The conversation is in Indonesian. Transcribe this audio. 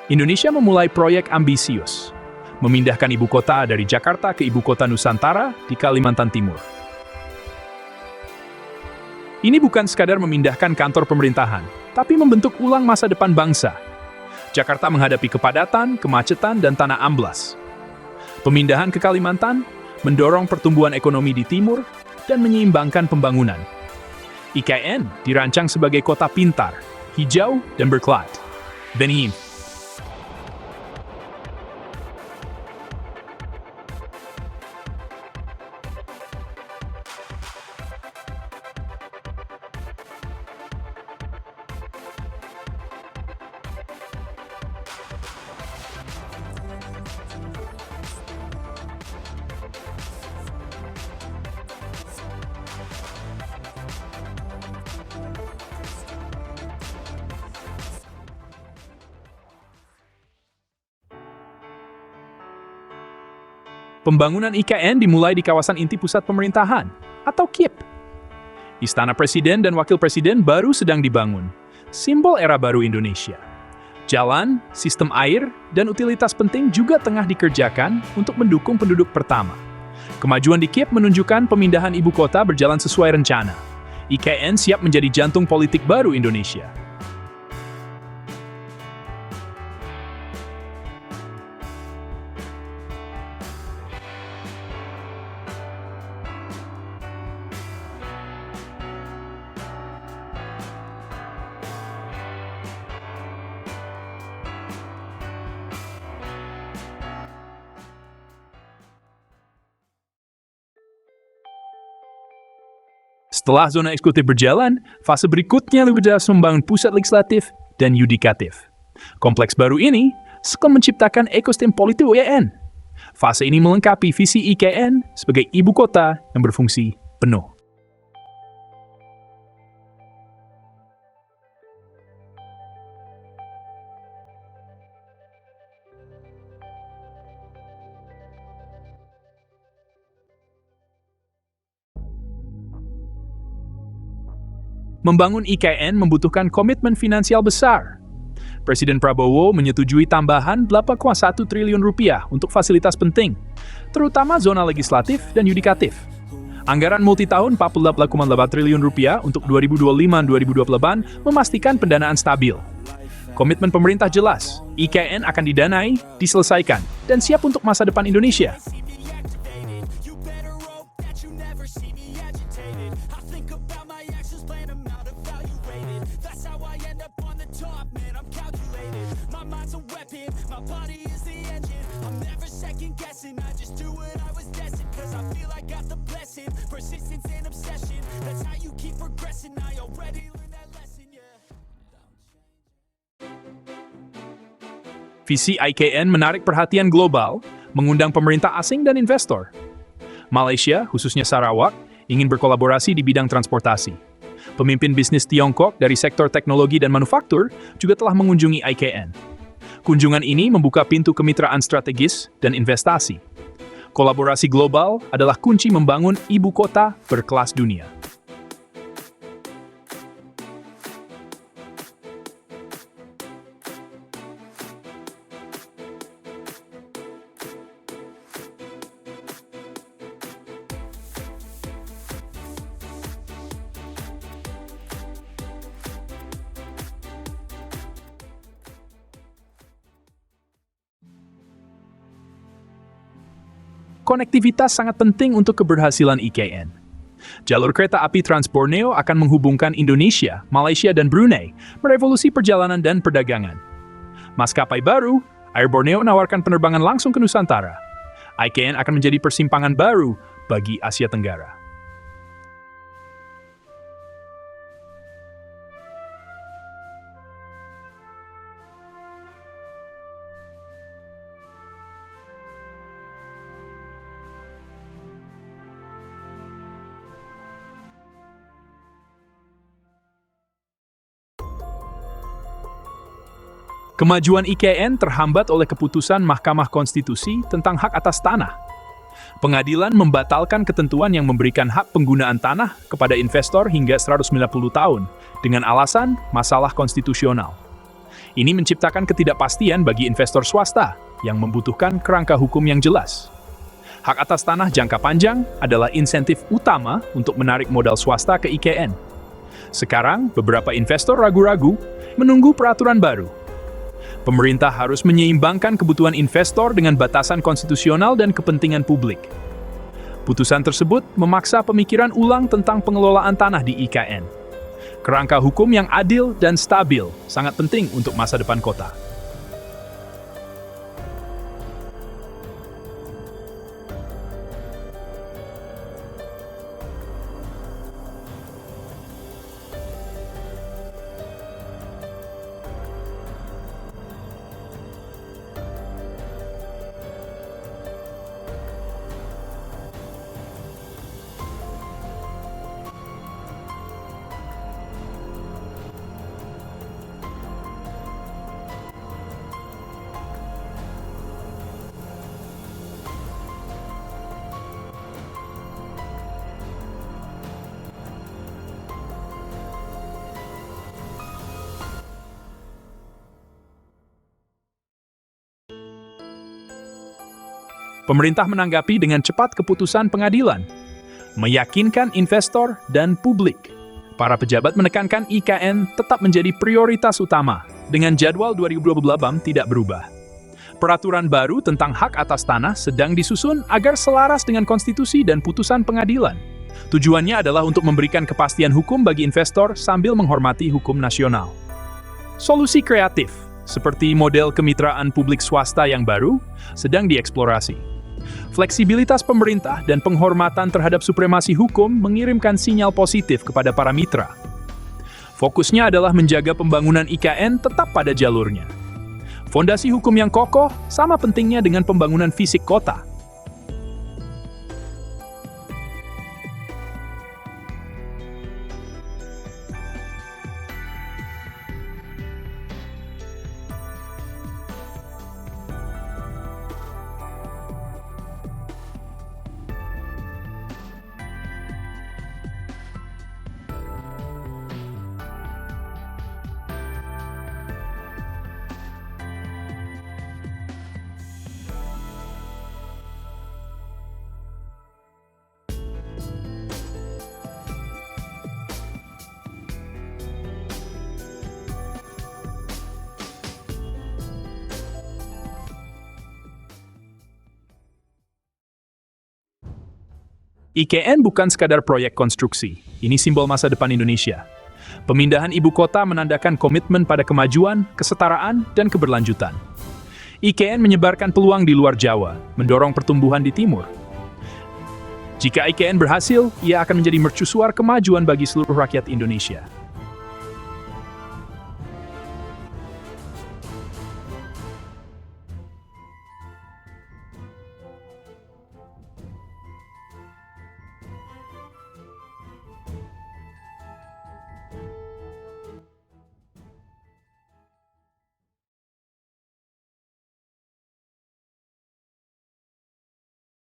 Indonesia memulai proyek ambisius, memindahkan ibu kota dari Jakarta ke ibu kota Nusantara di Kalimantan Timur. Ini bukan sekadar memindahkan kantor pemerintahan, tapi membentuk ulang masa depan bangsa. Jakarta menghadapi kepadatan, kemacetan, dan tanah amblas. Pemindahan ke Kalimantan mendorong pertumbuhan ekonomi di timur dan menyeimbangkan pembangunan. IKN dirancang sebagai kota pintar, hijau, dan berkelat. Benim. Pembangunan IKN dimulai di kawasan inti pusat pemerintahan, atau KIP. Istana Presiden dan Wakil Presiden baru sedang dibangun, simbol era baru Indonesia. Jalan, sistem air, dan utilitas penting juga tengah dikerjakan untuk mendukung penduduk pertama. Kemajuan di KIP menunjukkan pemindahan ibu kota berjalan sesuai rencana. IKN siap menjadi jantung politik baru Indonesia. Setelah zona eksekutif berjalan, fase berikutnya harus membangun pusat legislatif dan yudikatif. Kompleks baru ini akan menciptakan ekosistem politik IKN. Fase ini melengkapi visi IKN sebagai ibu kota yang berfungsi penuh. Membangun IKN membutuhkan komitmen finansial besar. Presiden Prabowo menyetujui tambahan 8,1 triliun rupiah untuk fasilitas penting, terutama zona legislatif dan yudikatif. Anggaran multitahun 48,8 triliun rupiah untuk 2025-2028 memastikan pendanaan stabil. Komitmen pemerintah jelas, IKN akan didanai, diselesaikan, dan siap untuk masa depan Indonesia. Visi IKN menarik perhatian global, mengundang pemerintah asing dan investor. Malaysia, khususnya Sarawak, ingin berkolaborasi di bidang transportasi. Pemimpin bisnis Tiongkok dari sektor teknologi dan manufaktur juga telah mengunjungi IKN. Kunjungan ini membuka pintu kemitraan strategis dan investasi. Kolaborasi global adalah kunci membangun ibu kota berkelas dunia. Konektivitas sangat penting untuk keberhasilan IKN. Jalur kereta api Trans Borneo akan menghubungkan Indonesia, Malaysia, dan Brunei, merevolusi perjalanan dan perdagangan. Maskapai baru, Air Borneo menawarkan penerbangan langsung ke Nusantara. IKN akan menjadi persimpangan baru bagi Asia Tenggara. Kemajuan IKN terhambat oleh keputusan Mahkamah Konstitusi tentang hak atas tanah. Pengadilan membatalkan ketentuan yang memberikan hak penggunaan tanah kepada investor hingga 190 tahun dengan alasan masalah konstitusional. Ini menciptakan ketidakpastian bagi investor swasta yang membutuhkan kerangka hukum yang jelas. Hak atas tanah jangka panjang adalah insentif utama untuk menarik modal swasta ke IKN. Sekarang, beberapa investor ragu-ragu menunggu peraturan baru. Pemerintah harus menyeimbangkan kebutuhan investor dengan batasan konstitusional dan kepentingan publik. Putusan tersebut memaksa pemikiran ulang tentang pengelolaan tanah di IKN. Kerangka hukum yang adil dan stabil sangat penting untuk masa depan kota. Pemerintah menanggapi dengan cepat keputusan pengadilan, meyakinkan investor dan publik. Para pejabat menekankan IKN tetap menjadi prioritas utama, dengan jadwal 2028 tidak berubah. Peraturan baru tentang hak atas tanah sedang disusun agar selaras dengan konstitusi dan putusan pengadilan. Tujuannya adalah untuk memberikan kepastian hukum bagi investor sambil menghormati hukum nasional. Solusi kreatif, seperti model kemitraan publik swasta yang baru, sedang dieksplorasi. Fleksibilitas pemerintah dan penghormatan terhadap supremasi hukum mengirimkan sinyal positif kepada para mitra. Fokusnya adalah menjaga pembangunan IKN tetap pada jalurnya. Fondasi hukum yang kokoh sama pentingnya dengan pembangunan fisik kota. IKN bukan sekadar proyek konstruksi, ini simbol masa depan Indonesia. Pemindahan ibu kota menandakan komitmen pada kemajuan, kesetaraan, dan keberlanjutan. IKN menyebarkan peluang di luar Jawa, mendorong pertumbuhan di timur. Jika IKN berhasil, ia akan menjadi mercusuar kemajuan bagi seluruh rakyat Indonesia.